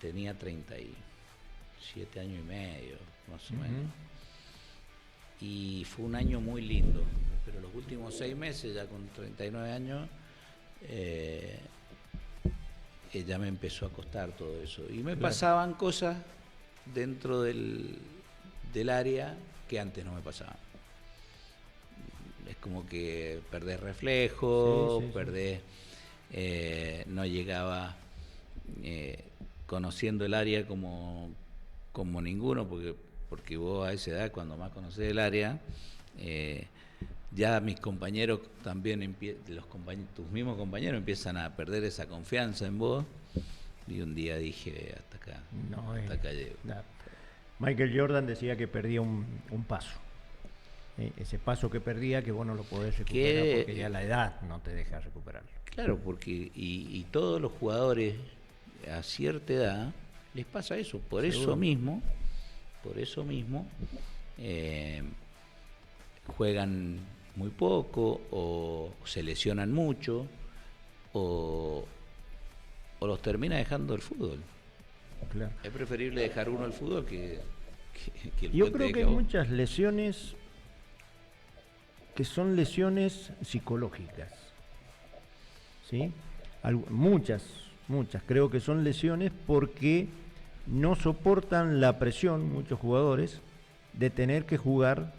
tenía 37 años y medio, más o menos. Y fue un año muy lindo, pero los últimos 6 meses, ya con 39 años, ya me empezó a costar todo eso. Y me pasaban cosas dentro del área que antes no me pasaban. Es como que perdés reflejo, perdés, no llegaba conociendo el área como ninguno, porque vos a esa edad, cuando más conocés el área, ya mis compañeros también, tus mismos compañeros empiezan a perder esa confianza en vos, y un día dije, hasta acá llego. No. Michael Jordan decía que perdía un paso. Ese paso que perdía, que vos no lo podés recuperar porque ya la edad no te deja recuperarlo. Claro, porque y todos los jugadores a cierta edad les pasa eso, por eso mismo juegan muy poco, o se lesionan mucho, o los termina dejando el fútbol. Claro. Es preferible dejar uno el fútbol que el Yo creo que hay muchas lesiones que son lesiones psicológicas, ¿sí? Muchas creo que son lesiones porque no soportan la presión, muchos jugadores, de tener que jugar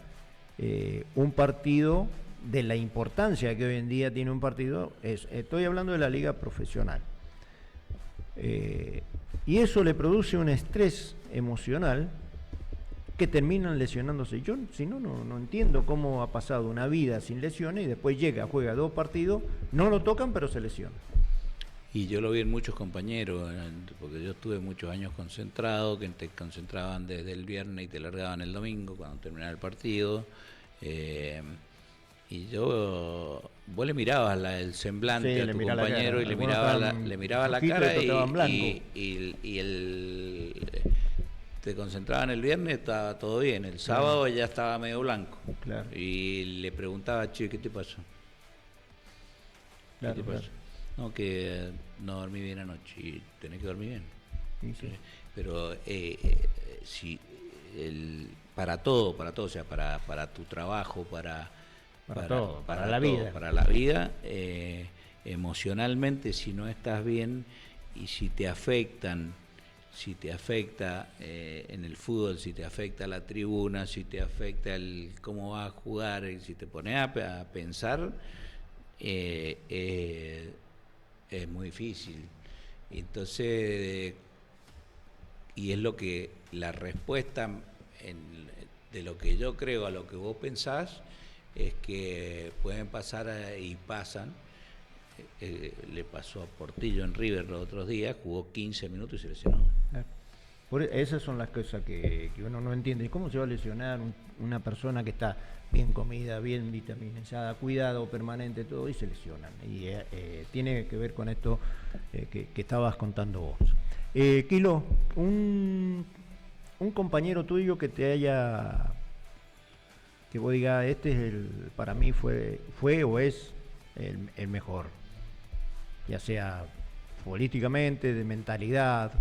un partido, de la importancia que hoy en día tiene un partido. Estoy hablando de la liga profesional, y eso le produce un estrés emocional que terminan lesionándose. Yo, si no entiendo cómo ha pasado una vida sin lesiones y después juega 2 partidos, no lo tocan, pero se lesiona. Y yo lo vi en muchos compañeros, porque yo estuve muchos años concentrado, que te concentraban desde el viernes y te largaban el domingo cuando terminaba el partido. Y vos le mirabas el semblante a tu compañero, y le mirabas la cara, y te concentraban el viernes, estaba todo bien. El sábado ya estaba medio blanco. Claro. Y le preguntaba, che, ¿qué te pasó? Claro, ¿Qué te pasó? No, que no dormí bien anoche. Y tenés que dormir bien. Sí. Pero para todo, o sea, para tu trabajo, para la vida. Para la vida, emocionalmente, si no estás bien, y si te afecta en el fútbol, si te afecta la tribuna, si te afecta el cómo vas a jugar, y si te pones a pensar, es muy difícil. Entonces, y es lo que la respuesta de lo que yo creo a lo que vos pensás, es que pueden pasar y pasan. Le pasó a Portillo en River los otros días, jugó 15 minutos y se lesionó. Esas son las cosas que uno no entiende. ¿Cómo se va a lesionar una persona que está bien comida, bien vitaminizada, cuidado permanente, todo, y se lesionan? Y tiene que ver con esto que estabas contando vos. Kilo, un compañero tuyo que te haya, que vos digas, este es para mí fue o es el mejor, ya sea políticamente, de mentalidad.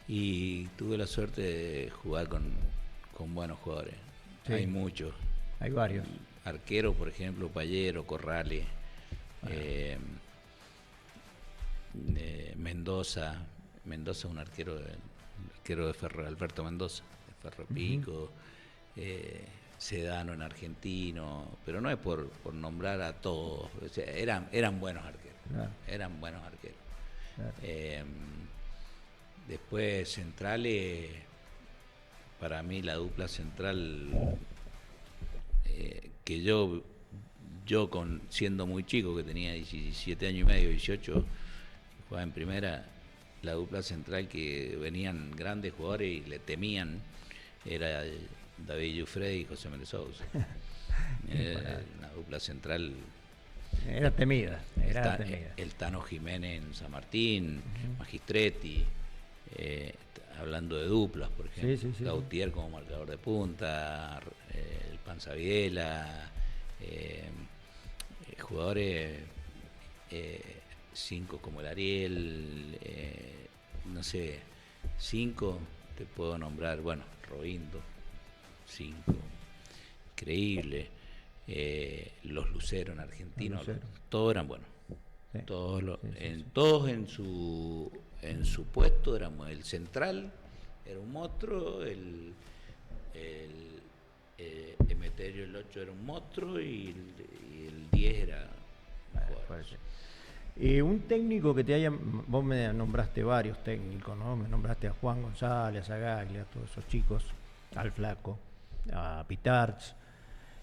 Y tuve la suerte de jugar con buenos jugadores. Sí. Hay muchos. Hay varios. Arqueros, por ejemplo, Payero, Corrales, Mendoza. Mendoza es un arquero de Ferro, Alberto Mendoza, de Ferro Pico. Sedano en Argentino, pero no es por nombrar a todos. O sea, eran buenos arqueros. Claro. Eran buenos arqueros. Claro. Después centrales, para mí la dupla central, que yo siendo muy chico, que tenía 17 años y medio, 18, jugaba en primera, la dupla central que venían grandes jugadores y le temían, era David Giuffredi y José Miguel Sousa. Una dupla central. Era temida. El Tano Jiménez en San Martín, Magistretti, hablando de duplas, por ejemplo. Sí. Gautier como marcador de punta, el Panza Videla, jugadores 5 como el Ariel, no sé, 5 te puedo nombrar, bueno, Robindo, 5, increíble. Los Luceros en Argentina, todos eran buenos. Sí. Todos en su puesto éramos. El central era un monstruo, el Emeterio, el 8 era un monstruo y el 10 era un técnico que te haya, vos me nombraste varios técnicos, ¿no? Me nombraste a Juan González, a Gaglia, a todos esos chicos, al Flaco, a Pitarch,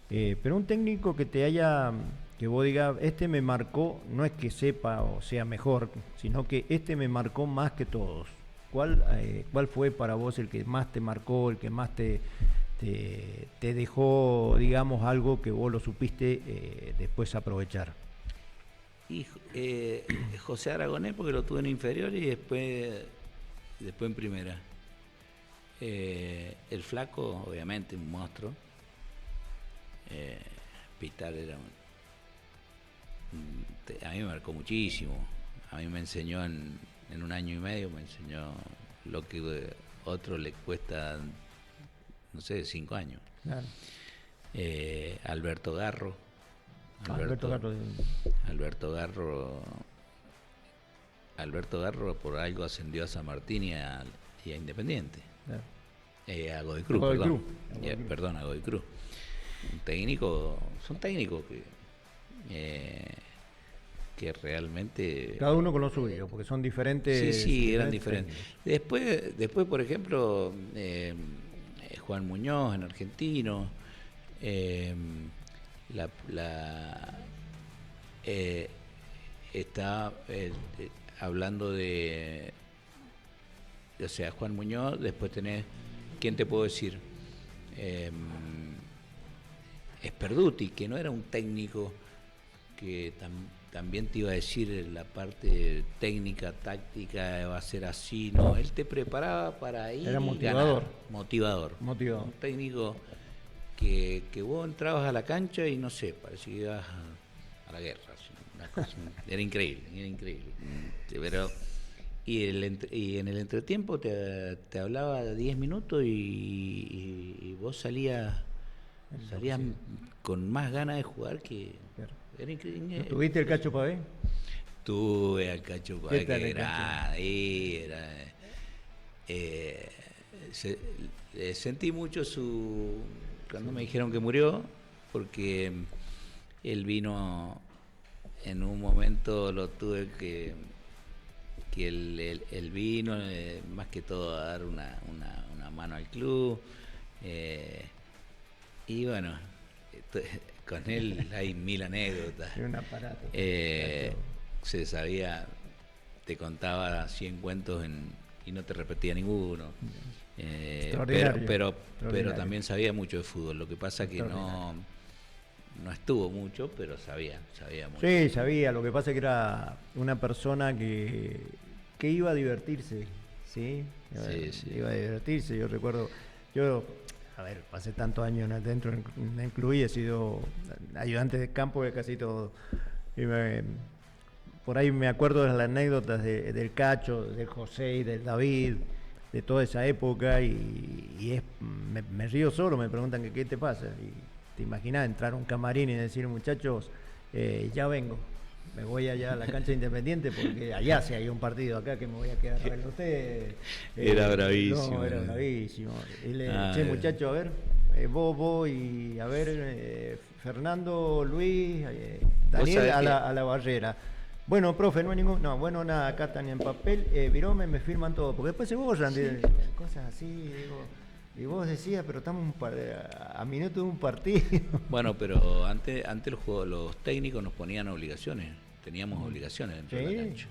pero un técnico que te haya, que vos digas, este me marcó, no es que sepa o sea mejor, sino que este me marcó más que todos. ¿Cuál fue para vos el que más te marcó, el que más te dejó, digamos, algo que vos lo supiste después aprovechar? Y José Aragonés, porque lo tuve en inferior y después en primera. El Flaco, obviamente, un monstruo. Pitar era a mí me marcó muchísimo. A mí me enseñó en un año y medio, me enseñó lo que a otro le cuesta, no sé, 5 años. Claro. Alberto Garro. Alberto Garro por algo ascendió a San Martín y a Independiente. Claro. A Godoy Cruz, perdón, a Godoy Cruz. Son técnicos que realmente... Cada uno con lo suyo, porque son diferentes... Sí, eran diferentes. Después, por ejemplo, Juan Muñoz en Argentino, está hablando de... O sea, Juan Muñoz, después tenés... ¿Quién te puedo decir? Sperduti, que no era un técnico que también te iba a decir la parte técnica, táctica, va a ser así, no, él te preparaba para ir. Era motivador. Motivador. Un técnico que vos entrabas a la cancha y no sé, parecía que ibas a la guerra. Una cosa, era increíble. Pero, y en el entretiempo te hablaba 10 minutos y vos salías con más ganas de jugar que... Claro. Era increíble. ¿Tuviste el Cacho Pavé? Tuve al Cacho Pavé, que sentí mucho cuando me dijeron que murió, porque él vino en un momento, lo tuve que él vino más que todo a dar una mano al club, y bueno, con él hay 1000 anécdotas. Era un aparato. Se sabía, te contaba 100 cuentos y no te repetía ninguno. Extraordinario, Pero extraordinario. también sabía mucho de fútbol. Lo que pasa que no estuvo mucho, pero sabía mucho. Sí, sabía. Lo que pasa es que era una persona que iba a divertirse, ¿sí? Sí. Iba a divertirse. Yo recuerdo, a ver, pasé tantos años dentro del club y he sido ayudante de campo de casi todo. Y por ahí me acuerdo de las anécdotas del Cacho, del José y del David, de toda esa época, me río solo, me preguntan que qué te pasa. Y te imaginas entrar a un camarín y decir, muchachos, ya vengo, me voy allá a la cancha Independiente porque allá si hay un partido, acá que me voy a quedar a verlo usted. Era bravísimo. No, era bravísimo. Y le Ah, che, muchachos, a ver, vos y a ver, Fernando, Luis, Daniel sabés a la barrera. Bueno, profe, no hay ningún... No, bueno, nada, acá están en papel, Virome, me firman todo, porque después se borran, cosas así, digo... Y vos decías, pero estamos a minuto de un partido. Bueno, pero antes los técnicos nos ponían obligaciones. Teníamos obligaciones dentro de la cancha.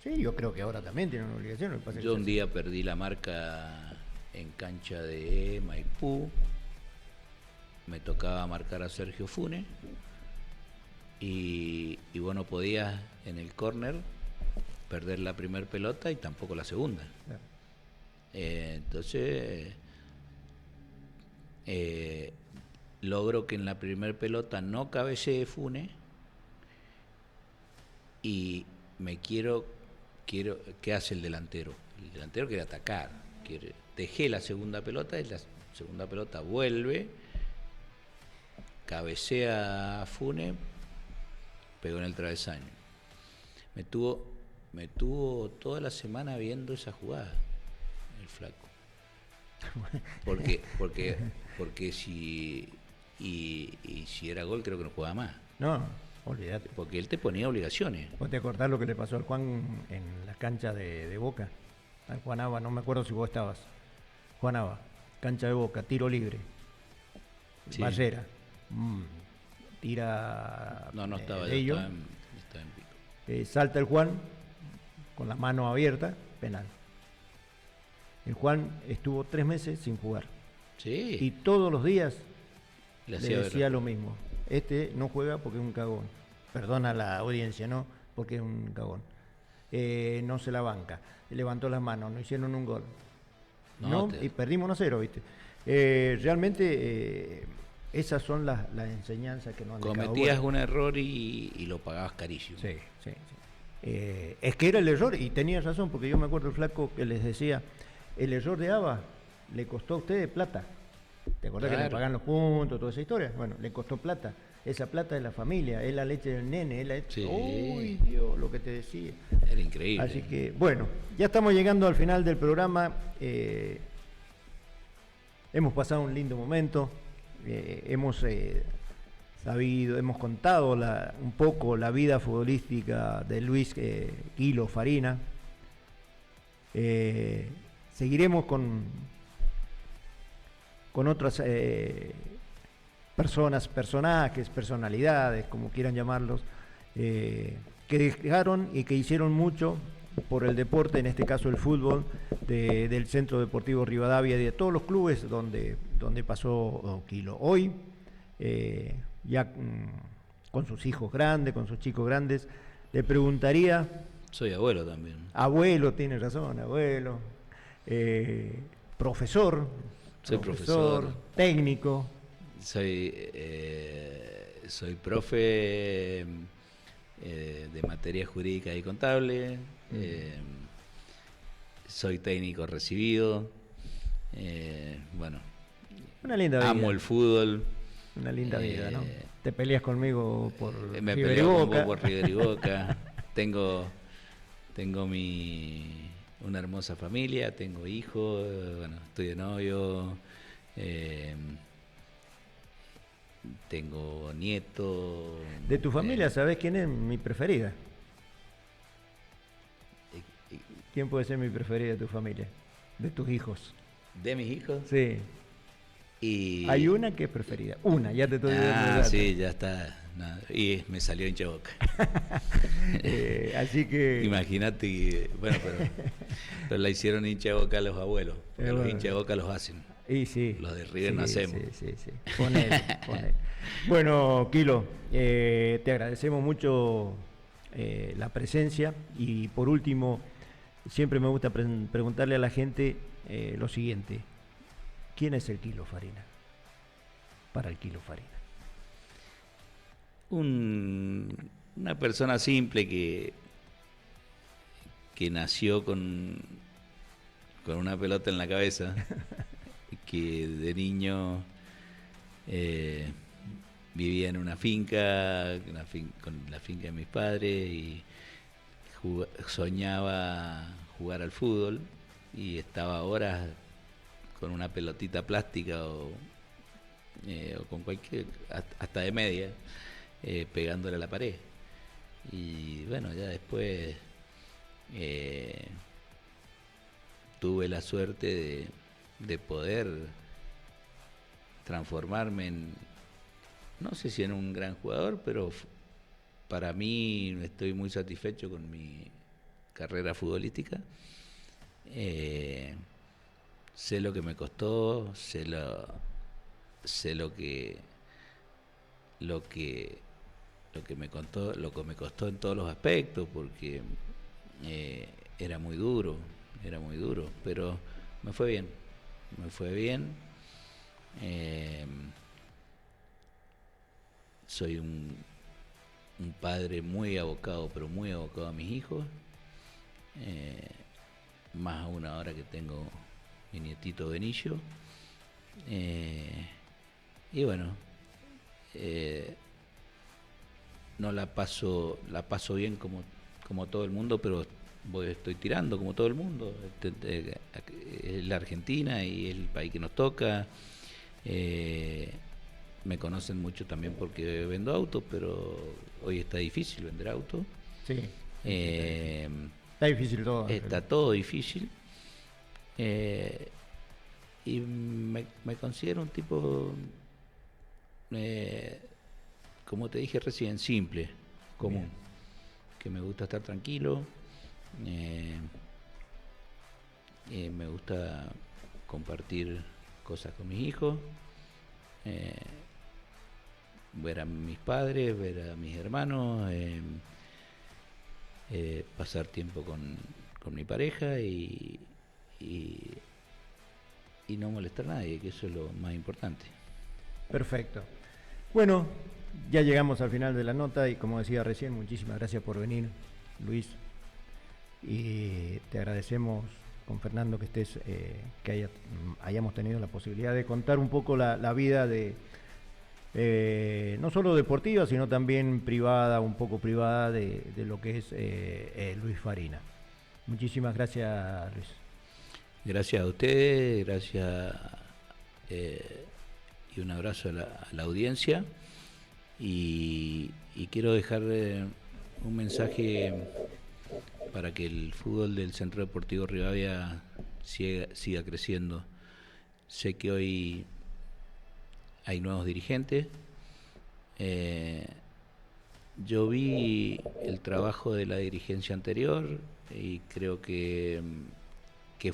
Sí, yo creo que ahora también tienen obligaciones. Yo un día perdí la marca en cancha de Maipú. Me tocaba marcar a Sergio Funes. Y vos no podías en el córner perder la primera pelota y tampoco la segunda. Claro. Entonces logro que en la primera pelota no cabecee Funes y ¿qué hace el delantero? El delantero quiere atacar, dejé la segunda pelota y la segunda pelota vuelve, cabecea a Funes, pegó en el travesaño. Me tuvo toda la semana viendo esa jugada el flaco. Porque si era gol creo que no jugaba más. No, olvídate. Porque él te ponía obligaciones. ¿Vos te acordás lo que le pasó al Juan en la cancha de Boca? Al Juan Aba, no me acuerdo si vos estabas. Juan Aba, cancha de Boca, tiro libre. Sí. Barrera. Tira... No estaba, de ello. estaba en pico. Salta el Juan con la mano abierta, penal. El Juan estuvo 3 meses sin jugar. Sí. Y todos los días Le le decía lo mismo. Este no juega porque es un cagón. Perdona la audiencia, ¿no? Porque es un cagón. No se la banca. Levantó las manos, no hicieron un gol. Y perdimos 1-0, ¿viste? Realmente esas son las enseñanzas que nos han dejado. Cometías un error y lo pagabas carísimo. Sí. Es que era el error, y tenía razón, porque yo me acuerdo el flaco que les decía, el error de Aba le costó a ustedes plata. ¿Te acordás que le pagan los puntos, toda esa historia? Bueno, le costó plata. Esa plata es la familia, es la leche del nene, es la... Sí. Uy, Dios, lo que te decía. Era increíble. Así que, bueno, ya estamos llegando al final del programa. Hemos pasado un lindo momento. Hemos sabido, hemos contado un poco la vida futbolística de Luis Quilo Farina. Seguiremos con otras personajes, personalidades, como quieran llamarlos, que dejaron y que hicieron mucho por el deporte, en este caso el fútbol, del Centro Deportivo Rivadavia y de todos los clubes donde pasó Quilo. Hoy, ya con sus hijos grandes, con sus chicos grandes, le preguntaría... Soy abuelo también. Abuelo, tiene razón, abuelo. Profesor. Soy profesor. Técnico. Soy profe de materia jurídica y contable. Soy técnico recibido. Bueno, una linda vida. Amo el fútbol. Una linda vida, ¿no? Te peleas conmigo por me River y peleo con Boca. vos por River y Boca. Tengo una hermosa familia, tengo hijos, bueno, estoy de novio, tengo nietos. De tu familia, ¿sabés quién es mi preferida? ¿Quién puede ser mi preferida de tu familia? De tus hijos. ¿De mis hijos? Sí. Y... Hay una que es preferida. Una, ya te estoy diciendo. Sí, ya está. Y me salió hincha Boca. Así que... Imagínate que, bueno, pero la hicieron hincha de Boca a los abuelos, porque los bueno. hinchas de Boca los hacen. Y sí. Los de River sí, no hacemos. Sí. Ponele. Bueno, Kilo, te agradecemos mucho la presencia y por último, siempre me gusta preguntarle a la gente lo siguiente. ¿Quién es el Kilo Farina? Para el Kilo Farina. Una persona simple que nació con una pelota en la cabeza, que de niño vivía en una finca, con la finca de mis padres, y soñaba jugar al fútbol, y estaba horas con una pelotita plástica o con cualquier, hasta de media, pegándole a la pared. Y bueno, ya después tuve la suerte de poder transformarme en, no sé si en un gran jugador, pero para mí estoy muy satisfecho con mi carrera futbolística. Sé lo que me costó, sé lo que me costó en todos los aspectos, porque era muy duro, pero me fue bien. Soy un padre muy abocado, pero muy abocado a mis hijos, más aún ahora que tengo mi nietito Benillo, y bueno, no la paso bien como todo el mundo, pero estoy tirando como todo el mundo. Es la Argentina y es el país que nos toca. Me conocen mucho también porque vendo autos, pero hoy está difícil vender autos. Sí. Está difícil todo. Está todo difícil. Y me considero un tipo, como te dije recién, simple, común. Bien. Que me gusta estar tranquilo. Me gusta compartir cosas con mis hijos, ver a mis padres, ver a mis hermanos, pasar tiempo con mi pareja y no molestar a nadie, que eso es lo más importante. Perfecto. Bueno, ya llegamos al final de la nota y como decía recién, muchísimas gracias por venir, Luis. Y te agradecemos con Fernando que estés, hayamos tenido la posibilidad de contar un poco la vida de no solo deportiva, sino también privada, un poco privada de lo que es Luis Farina. Muchísimas gracias, Luis. Gracias a ustedes, gracias y un abrazo a la audiencia. Y quiero dejar un mensaje para que el fútbol del Centro Deportivo Rivadavia siga creciendo. Sé que hoy hay nuevos dirigentes. Yo vi el trabajo de la dirigencia anterior y creo que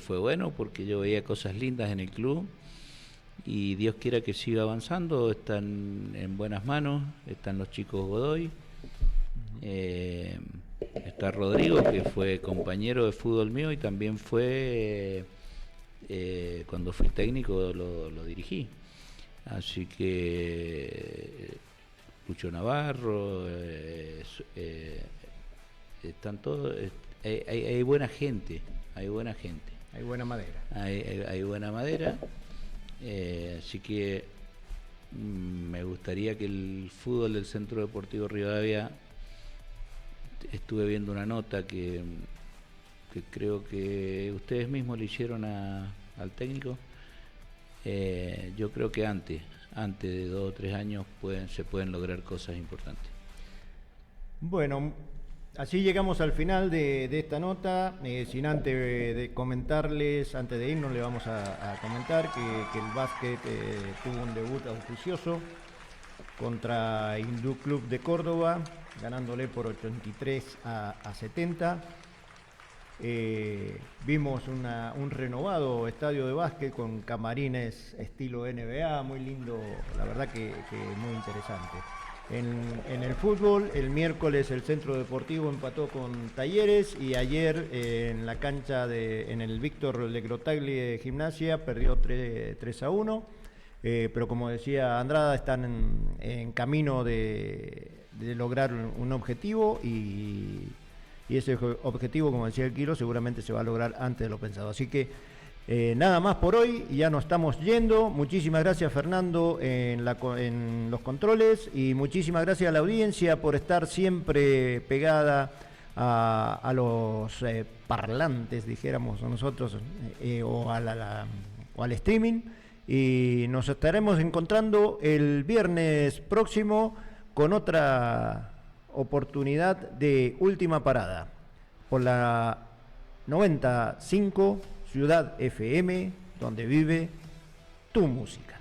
fue bueno, porque yo veía cosas lindas en el club y Dios quiera que siga avanzando. Están en buenas manos, están los chicos Godoy, está Rodrigo, que fue compañero de fútbol mío y también fue, cuando fui técnico lo dirigí, así que Lucho Navarro, están todos, hay buena gente, hay buena madera, hay buena madera. Así que me gustaría que el fútbol del Centro Deportivo Rivadavia, estuve viendo una nota que creo que ustedes mismos le hicieron al técnico. Yo creo que antes de 2 o 3 años se pueden lograr cosas importantes. Bueno, así llegamos al final de esta nota. Sin antes de comentarles, antes de irnos, le vamos a comentar que el básquet tuvo un debut auspicioso contra Hindú Club de Córdoba, ganándole por 83-70. Vimos un renovado estadio de básquet con camarines estilo NBA, muy lindo, la verdad que muy interesante. En el fútbol, el miércoles el Centro Deportivo empató con Talleres y ayer en la cancha en el Víctor Legrotaglie Gimnasia perdió 3-1. Pero como decía Andrada, están en camino de lograr un objetivo y ese objetivo, como decía el Kilo, seguramente se va a lograr antes de lo pensado. Así que nada más por hoy, ya nos estamos yendo. Muchísimas gracias, Fernando, en los controles, y muchísimas gracias a la audiencia por estar siempre pegada a los parlantes, dijéramos nosotros, o al streaming. Y nos estaremos encontrando el viernes próximo con otra oportunidad de Última Parada por la 95 Ciudad FM, donde vive tu música.